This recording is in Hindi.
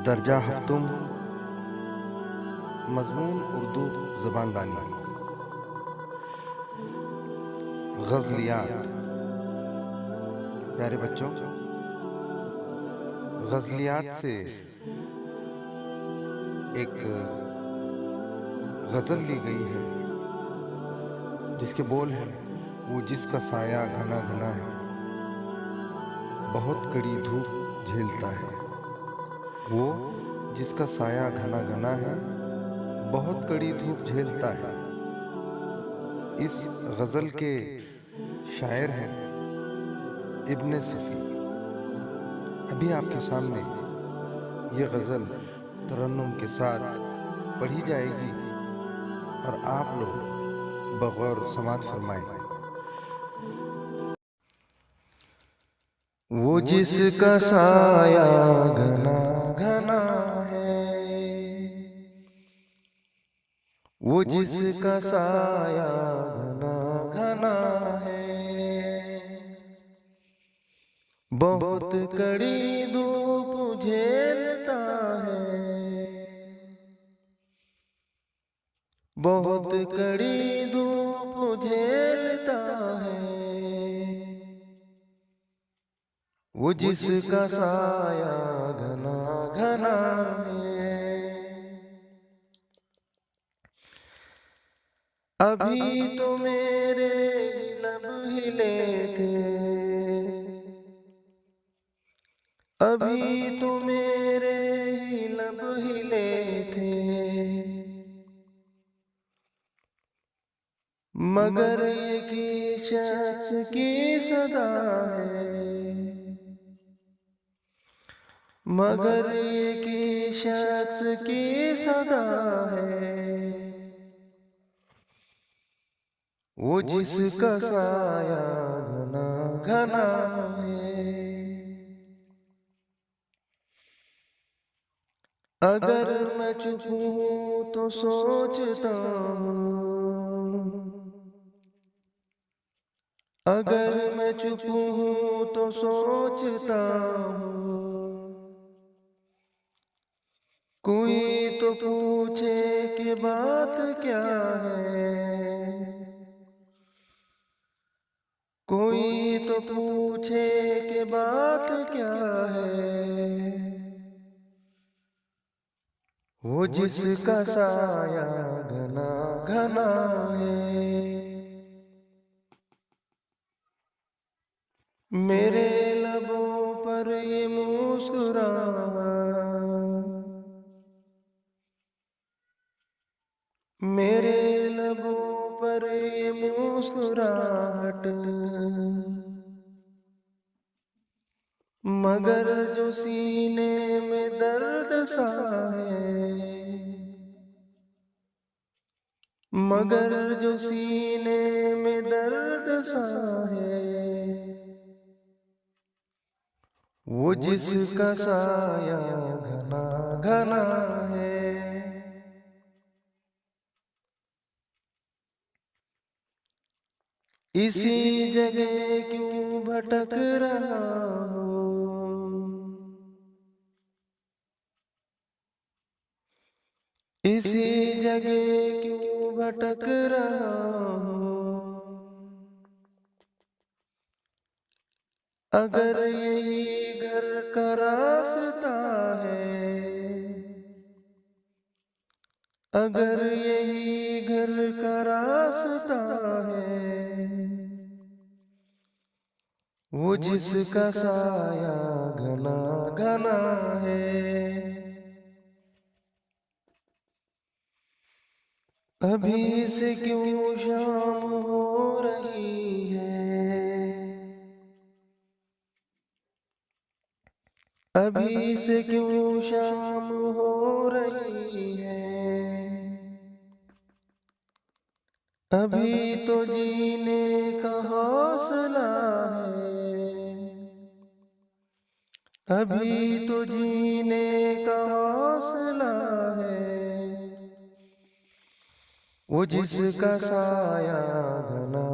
दर्जा हफ्तुम, मजमून उर्दू ज़बानदानी। गज़लियात। प्यारे बच्चों, गज़लियात से एक गज़ल ली गई है जिसके बोल हैं, वो जिसका साया घना घना है, बहुत कड़ी धूप झेलता है। वो जिसका साया घना घना है, बहुत कड़ी धूप झेलता है। इस गज़ल के शायर हैं इब्न सफ़ी। अभी आपके सामने ये गज़ल तरन्नुम के साथ पढ़ी जाएगी और आप लोग बगौर समात फरमाएं। वो जिसका साया घना घना है, वो जिसका साया घना घना है, बहुत कड़ी धूप झेलता है, बहुत कड़ी धूप झेलता है। वो जिसका साया घना घना है। अभी तो मेरे लब हिले थे, अभी तो मेरे लब हिले थे, मगर ये कि शख्स की सदा है, मगर ये कि शख्स की सदा है। वो जिसका साया घना घना है। अगर मैं चुप हूँ तो सोचता हूँ, अगर मैं चुप हूँ तो सोचता हूँ, कोई तो पूछे कि बात क्या है, कोई तो पूछे कि बात क्या है। वो जिसका साया घना घना है। मेरे लबों पर ये मुस्कुराहट, मेरे लबों पर ये मुस्कुराहट, मगर जो सीने में दर्द सा है, मगर जो सीने में दर्द सा है। वो जिसका साया घना घना है। इसी जगह क्यों भटक रहा हूँ, इसी जगह क्यों भटक रहा हूँ। अगर यही घर का रास्ता है, अगर यही घर का रास्ता है। वो जिसका साया घना घना है। अभी से क्यों शाम हो रही है, अभी से क्यों शाम हो रही है। अभी तो जीने का हौसला है, अभी तो जीने का हौसला है। वो जिसका साया घना